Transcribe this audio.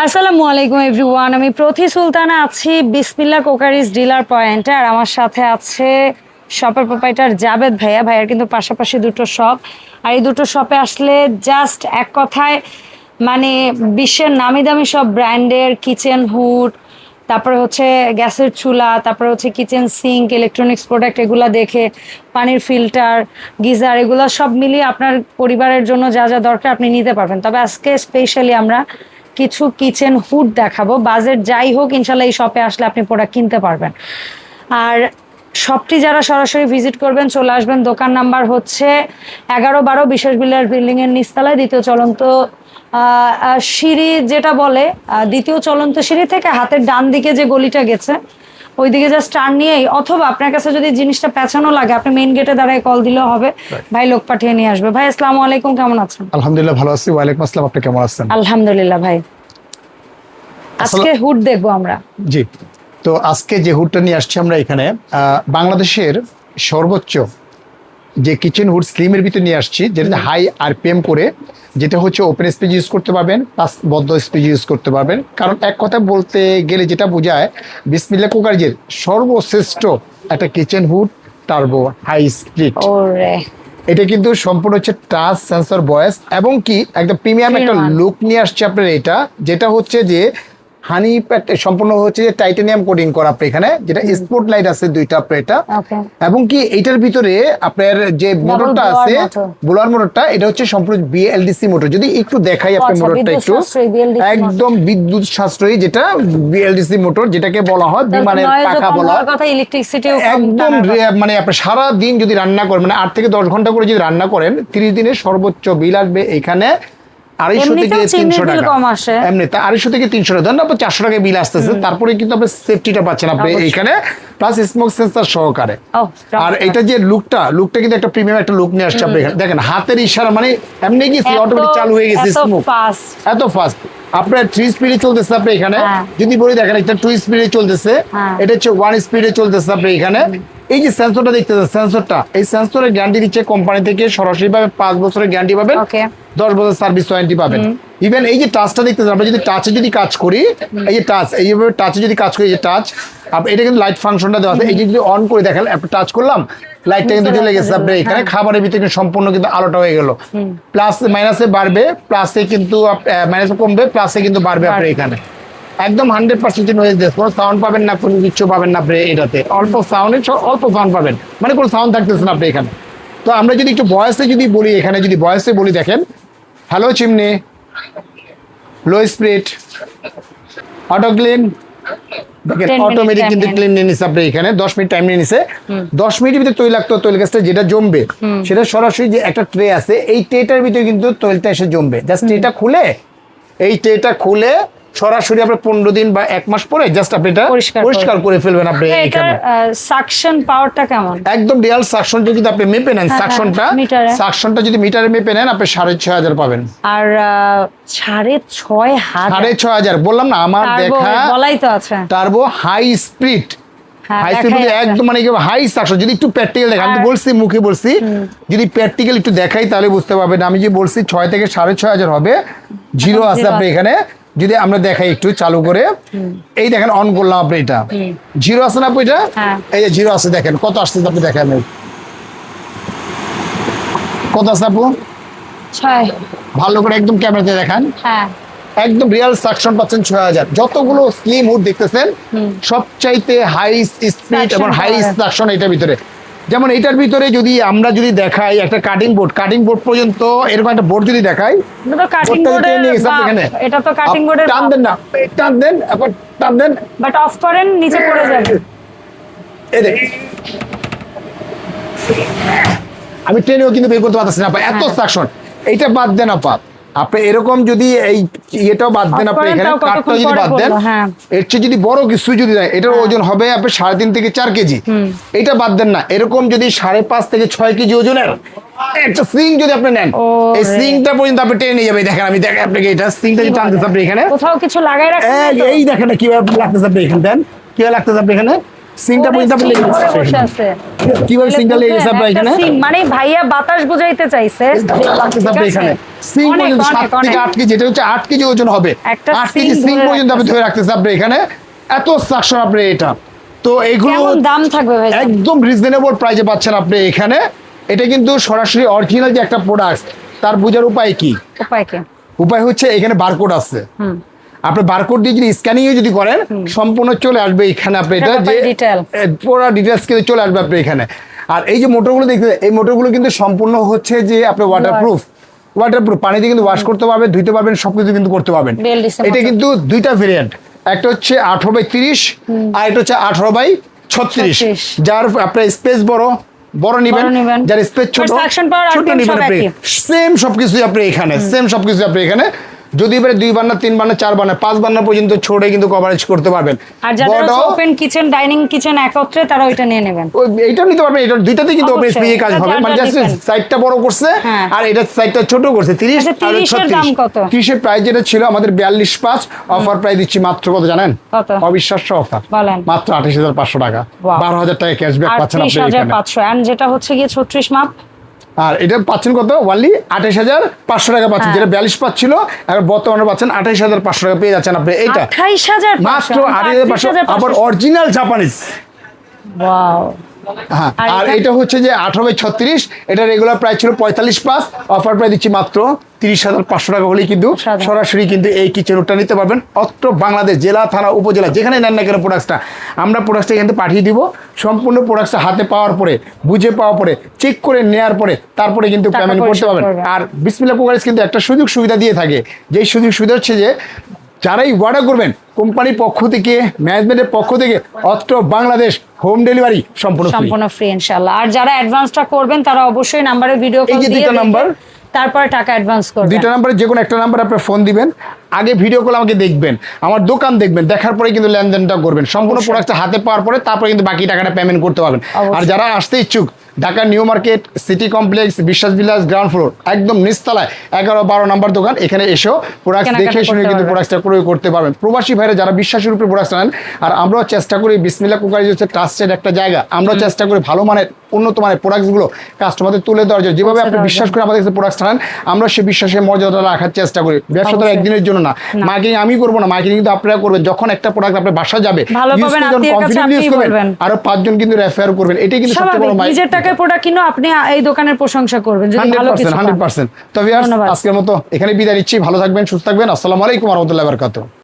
আসসালামু আলাইকুম এভরিওয়ান, আমি প্রতি সুলতানা আছি বিসমিল্লাহ কোকারিজ ডিলার পয়েন্টে। আর আমার সাথে আছে শপের প্রোপাইটার জাবেদ ভাইয়া। ভাইয়ার কিন্তু পাশাপাশি দুটো শপ, আর এই দুটো শপে আসলে জাস্ট এক কথায় মানে বিশ্বের নামি দামি সব ব্র্যান্ডের কিচেন হুড, তারপরে হচ্ছে গ্যাসের চুলা, তারপরে হচ্ছে কিচেন সিঙ্ক, ইলেকট্রনিক্স প্রোডাক্ট, এগুলা দেখে পানির ফিল্টার, গিজার, এগুলো সব মিলিয়ে আপনার পরিবারের জন্য যা যা দরকার আপনি নিতে পারবেন। তবে আজকে স্পেশালি আমরা কিছু কিচেন হুড দেখাবো। বাজেট যাই হোক ইনশাল্লাহ এই শপে আসলে আপনি প্রোডাক্ট কিনতে পারবেন। আর শপটি যারা সরাসরি ভিজিট করবেন চলে আসবেন, দোকান নাম্বার হচ্ছে 11-12 বিশেষ বিলাস বিল্ডিং এর নিচতলায়, দ্বিতীয় চলন্ত সিঁড়ি যেটা বলে, দ্বিতীয় চলন্ত সিঁড়ি থেকে হাতের ডান দিকে যে গলিটা গেছে ওইদিকে জাস্ট টার্ন নিয়েই, অথবা আপনার কাছে যদি জিনিসটা পেছানো লাগে আপনি মেইন গেটে দাঁড়ায় কল দিলেও হবে, ভাই লোক পাঠিয়ে নিয়ে আসবে। ভাই আসসালামু আলাইকুম, কেমন আছেন? আলহামদুলিল্লাহ ভালো আছি। ওয়ালাইকুম আসসালাম, আপনি কেমন আছেন? আলহামদুলিল্লাহ ভাই। আজকে হুড দেখবো আমরা। জি, তো আজকে যে হুডটা নিয়ে আসছি আমরা এখানে বাংলাদেশের সর্বোচ্চ যে কিচেন হুড স্লিমের ভিতরে নিয়ে আসছি, যেটা হাই আরপিএম করে, যেটা হচ্ছে ওপেন স্পেস ইউজ করতে পারবেন প্লাস বদ্ধ স্পেস ইউজ করতে পারবেন। কারণ এক কথা বলতে গেলে যেটা বোঝায় বিসমিল্লাহ কুকারজের সর্বশ্রেষ্ঠ একটা kitchen hood turbo high speed. এটা কিন্তু সম্পূর্ণ হচ্ছে টাচ সেন্সর ভয়েস এবং কি একদম প্রিমিয়াম একটা লুক নিয়ে আসছে আপনার এটা, যেটা হচ্ছে যে হানি সম্পূর্ণ হচ্ছে যে টাইটানিয়াম কোটিং করা আপনার এখানে, যেটা স্পট লাইট আছে দুইটা আপনার এটা, এবং কি এইটার ভিতরে আপনার যে মোটরটা আছে বোলার মোটরটা, এটা হচ্ছে সম্পূর্ণ বিএলডিসি মোটর। যদি একটু দেখাই আপনার মোটরটা একটু, একদম বিদ্যুৎ সাশ্রয়ী, যেটা বিএলডিসি মোটর, যেটাকে বলা হয় বিমানের পাখা বলা হয়। একদম মানে আপনি সারা দিন যদি রান্না করেন, মানে 8 থেকে 10 ঘন্টা করে যদি রান্না করেন, 30 দিনের সর্বোচ্চ বিল আসবে এখানে 250 থেকে 300 টাকা। এমনি 250 থেকে 300 টাকা, ধরেন আপনার 400 টাকা বিল আসতেছে, তারপরে কিন্তু আপনি সেফটিটা পাচ্ছেন আপনি এইখানে, প্লাস স্মোক সেন্সর সহকারে। আর এটা যে লুকটা কিন্তু একটা প্রিমিয়াম একটা লুক নিয়ে আসছে আপনি এখানে দেখেন, হাতের ইশারা মানে এমনি গেছে অটোমেটিক চালু হয়ে গেছে স্মোক, এত ফাস্ট। আপনার 3 স্পিডে চলতেছে আপনি এখানে, যদি বলি দেখেন এটা 2 স্পিডে চলতেছে, এটা হচ্ছে 1 স্পিডে চলতেছে আপনি এখানে। এই যে সেন্সরটা দেখতেছেন, সেন্সরটা, এই সেন্সরের গ্যারান্টি দিচ্ছে কোম্পানি থেকে সরাসরি ভাবে 5 বছরের গ্যারান্টি পাবেন, 10 বছর সার্ভিস ওয়ারেন্টি পাবেন। ইভেন এই যে টাচটা দেখতেছেন, আমরা যদি টাচে যদি কাজ করি, এই যে টাচ, এইভাবে টাচে যদি কাজ করি, এই যে টাচ, এটা কিন্তু লাইট ফাংশনটা দেওয়া আছে। এই যে যদি অন করে দেখেন, আপনি টাচ করলাম, লাইটটা কিন্তু জ্বলে গেছে আপনার এখানে। খাবারের ভিতরে সম্পূর্ণ কিন্তু আলোটা হয়ে গেল, প্লাস মাইনাসে বাড়বে, প্লাসে কিন্তু মাইনাসে কমবে, প্লাসে কিন্তু বাড়বে আপনার এখানে। একদম 100% নয়েজ দেশ, কোনো সাউন্ড পাবেন না, কোনো কিছু পাবেন না আপনি এটাতে। অল্প সাউন্ড পাবেন, মানে কোনো সাউন্ড থাকতেছে না আপনি এখানে। তো আমরা যদি একটু ভয়েসে যদি বলি, এখানে যদি ভয়েসে বলি, দেখেন hello chimney, low speed, auto clean, দেখেন অটোমেটিক কিন্তু ক্লিন নিয়ে নিচ্ছে আপনি এখানে। 10 মিনিট টাইম নিয়ে নিছে। 10 মিনিটের ভিতরে তৈলাক্ত তৈল গ্যাসটা যেটা জমবে, সেটা সরাসরি যে একটা ট্রে আছে, এই ট্রেটার ভিতরে কিন্তু তৈলটা এসে জমবে। জাস্ট ট্রেটা খুলে, এই ট্রেটা খুলে সরাসরি আপনি 15 দিন বা 1 মাস পরে জাস্ট আপনি এটা পরিষ্কার করে ফেলবেন আপনি এখানে। সাকশন পাওয়ারটা কেমন? আর 6500 বললাম না, আমার দেখা বলাই তো আছে turbo high speed. High speed একদম মানে হাই সাকশন। যদি একটু প্র্যাকটিক্যাল দেখেন, আমি বলছি মুখে বলছি, যদি প্র্যাকটিক্যাল একটু দেখাই তাহলে বুঝতে পারবেন। আমি যে বলছি 6 থেকে 6500 হবে, জিরো আছে আপনি এখানে। যদি আমরা দেখাই একটু চালু করে, এই দেখেন অন করলাম আপনি, এটা জিরো আছে না আপু, এটা এই যে জিরো আছে, দেখেন কত আসছে আপনি দেখেন, কত আছে আপু, ভালো করে একদম ক্যামেরাতে দেখান, একদম রিয়াল সাকশন পাচ্ছেন 6000। যতগুলো স্লিম হুড দেখতেছেন সবচাইতে হাই স্পিড এবং হাই সাকশন এটার ভিতরে। যেমন এটার ভিতরে যদি আমরা যদি দেখাই একটা কাটিং বোর্ড পর্যন্ত, এরকম একটা বোর্ড যদি দেখাই, এটা তো কাটিং বোর্ডের, টান দেন না, টান দেন, এখন টান দেন, বাট অফ করেন নিচে পড়ে যাবে। এই দেখ, আমি ট্রেনেও কিন্তু বের করতে পারতেছি না, এত সাকশন। এইটা বাদ দেন আপা, আপনি এরকম যদি এই ইয়েটাও বাদ দেন, আপনি এখানে কাঠটা যদি বাদ দেন, এর চেয়ে যদি বড় কিছু যদি দেয়, এটার ওজন হবে আপনার 3.5 থেকে 4 কেজি। এটা বাদ দেন না, এরকম যদি 5.5 থেকে 6 কেজি ওজনের একটা সিং যদি আপনি নেন, এই সিংটা পর্যন্ত আপনি টেনে নিয়ে যাবে। দেখেন আমি দেখেন আপনাকে, এটা সিংটা যদি টানতেছে আপনি এখানে, কোথাও কিছু লাগাই রাখছেন, এই দেখেন কিভাবে লাগতেছে আপনি এখানে, দেন কিভাবে লাগতেছে আপনি এখানে, সিংটা পর্যন্ত আপনি লেগে গেছে বসে আছে। কিভাবে সিংটা লেগে গেছে আপনার একটা এখানে সিং, মানে ভাইয়া বাতাস বুঝাইতে চাইছে। লাগতেছে আপনার এখানে সিং অনেক, পর্যন্ত অনেক, 7 থেকে অনেক। 8 কেজি, এটা হচ্ছে 8 কেজি ওজন হবে, একটা 8 কেজি সিং সিং ধরে পর্যন্ত আপনি ধরে রাখতেছে আপনার এখানে, এত সাকশন আপনার এটা। তো এগুলো কেমন দাম থাকবে ভাই? একদম রিজনেবল প্রাইসে পাচ্ছেন আপনি এখানে। এটা কিন্তু সরাসরি অরিজিনাল যে একটা প্রোডাক্ট, তার বোঝার উপায় কি? উপায় কি? উপায় হচ্ছে এখানে বারকোড আছে, হুম, আপনি বারকোড দিয়ে যদি স্ক্যানিং যদি করেন সম্পূর্ণ চলে আসবে এখানে আপনি এটা এটা যে detail। পুরো ডিটেইলস কিন্তু চলে আসবে আপনি এখানে। আর এই যে মোটরগুলো দেখতে, এই মোটরগুলো কিন্তু সম্পূর্ণ হচ্ছে যে আপনি ওয়াটারপ্রুফ, পানিতে কিন্তু ওয়াশ করতে পারবেন, ধুইতে পারবেন, সবকিছু কিন্তু করতে পারবেন। Bell-Disc এটা motor। কিন্তু দুইটা ভেরিয়েন্ট, একটা হচ্ছে 18/30 আর এটা হচ্ছে 18/36, 36 যার আপনার স্পেস বড় নিবেন, নিবেন। যার স্পেস ছোট But suction power ছোট RPM নিবেন সব আপনি। একই। সেম সবকিছু আপনি এখানে, সেম সবকিছু আপনি এখানে। যদি এবারে 2 বার্নার 3 বার্নার 4 বার্নার 5 বার্নার পর্যন্ত ছোড়ে কিন্তু কভারেজ করতে পারবেন। আর যাদের বড় ওপেন কিচেন, ডাইনিং কিচেন একত্রে, তারা ওইটা নিয়ে নেবেন। এইটা নিতে পারবেন, এটা দুইটাতেই কিন্তু ওপেন অবশ্যই, স্পেসে কাজ এটা হবে, যার মানে যার জাস্ট depend। সাইডটা বড় করছে হ্যাঁ। আর এটা সাইডটা ছোট করছে। 30 আচ্ছা, আর 30 এর 36। দাম কত? 30 এর প্রাইস যেটা ছিল আমাদের 42.5, অফার প্রাইস দিচ্ছি মাত্র কত জানেন? কত? অবিশ্বাস্য অফার, বলেন। মাত্র 28,500 টাকা, Wow। 12,000 টাকা ক্যাশব্যাক পাচ্ছেন আপনি এখানে। 38,500, এন্ড যেটা হচ্ছে গিয়ে 36 মাপ, আর এটা পাচ্ছেন কত? ওনলি 28,500 টাকা পাচ্ছেন, হ্যাঁ। যেটা 42 পাচ্ছিল, এখন বর্তমানে পাচ্ছেন 28,500 টাকা পেয়ে যাচ্ছেন আপনি এইটা 28,500 মাত্র 28,500, আবার অরিজিনাল জাপানিজ। ওয়াও। হ্যাঁ, আর আর এটা? এটা হচ্ছে যে 18/36, এটা রেগুলার প্রাইস ছিল 45+, অফার প্রাইস দিচ্ছি মাত্র 30,500 টাকা হলেই কিন্তু সাধারণ। সরাসরি কিন্তু এই কিচেন রুটটা নিতে পারবেন। অত্র বাংলাদেশ জেলা, থানা, উপজেলা যেখানে নেন না কেন প্রোডাক্টটা, আমরা প্রোডাক্টটা এখান থেকে পাঠিয়ে দিব। সম্পূর্ণ প্রোডাক্টটা হাতে পাওয়ার পরে, বুঝে পাওয়ার পরে, চেক করে নেওয়ার পরে তারপরে কিন্তু টাকা পেমেন্ট করতে পরিশোধ পারবেন। করবেন। আর বিসমিল্লাহ কুকারিজ কিন্তু একটা সুযোগ সুবিধা দিয়ে থাকে, যেই সুযোগ সুবিধা হচ্ছে যে যারাই অর্ডার করবেন কোম্পানির পক্ষ থেকে, ম্যানেজমেন্টের পক্ষ থেকে অত্র বাংলাদেশ হোম ডেলিভারি সম্পূর্ণ free। সম্পূর্ণ ফ্রি ইনশাআল্লাহ। আর যারা অ্যাডভান্সটা করবেন তারা অবশ্যই নাম্বারে ভিডিও এই কল যে দিয়ে দুইটা নাম্বার, তারপরে টাকা অ্যাডভান্স করবেন। দুইটা নাম্বারে যে কোনো একটা নাম্বার আপনার ফোন দিবেন, আগে ভিডিও কল আমাকে দেখবেন, আমার দোকান দেখবেন, দেখার পরে কিন্তু লেনদেনটা করবেন। সম্পূর্ণ প্রোডাক্টটা হাতে পাওয়ার পরে তারপরে কিন্তু বাকি টাকাটা পেমেন্ট করতে পারবেন। অবশ্যই। আর যারা আসতে ইচ্ছুক, Dhaka new market, city complex, বিশ্বাস ভিলাস, গ্রাউন্ড ফ্লোর, একদম নিচতলায় 11-12 নাম্বার দোকান, এখানে এসেও প্রোডাক্ট কেনাকাটা দেখে শুনে করতে কিন্তু পারবেন। প্রোডাক্টটা ক্রয় করতে পারবেন। প্রবাসী ভাইরা যারা বিশ্বাসের উপরে প্রোডাক্ট নেন, আর আমরাও চেষ্টা করি, বিসমিল্লাহ কুকারিজ হচ্ছে ট্রাস্টেড একটা জায়গা, আমরা চেষ্টা করি ভালো মানের, উন্নত মানের প্রোডাক্টসগুলো কাস্টমারদের তুলে দেওয়ার জন্য। যেভাবে আপনি দেওয়ার বিশ্বাস করে আমাদের কাছে প্রোডাক্ট নেন, আমরা সেই বিশ্বাসের মর্যাদাটা রাখার চেষ্টা করি। ব্যবসা তো অবশ্যই। একদিনের জন্য না, মার্কেটিং আমি করবো না, মার্কেটিং কিন্তু আপনারা করবেন। যখন একটা প্রোডাক্ট আপনার বাসা যাবে, ভালো use পাবেন, করে যখন আত্মীয়ের কাছে confidently use আপনিই করবেন, বলবেন। আরো 5 জন কিন্তু রেফার করবেন। এটাই কিন্তু সবচেয়ে বড় স্বাভাবিক, নিজের টাকায় প্রোডাক্ট কিনো, আপনি এই দোকানের প্রশংসা করবেন যদি ভালো কিছু পান। 100%। তবে ধন্যবাদ। আজকের মতো এখানে বিদায় নিচ্ছি। ভালো থাকবেন, সুস্থ থাকবেন। আসসালামু আলাইকুম ওয়া রাহমাতুল্লাহি ওয়া বারাকাতুহু।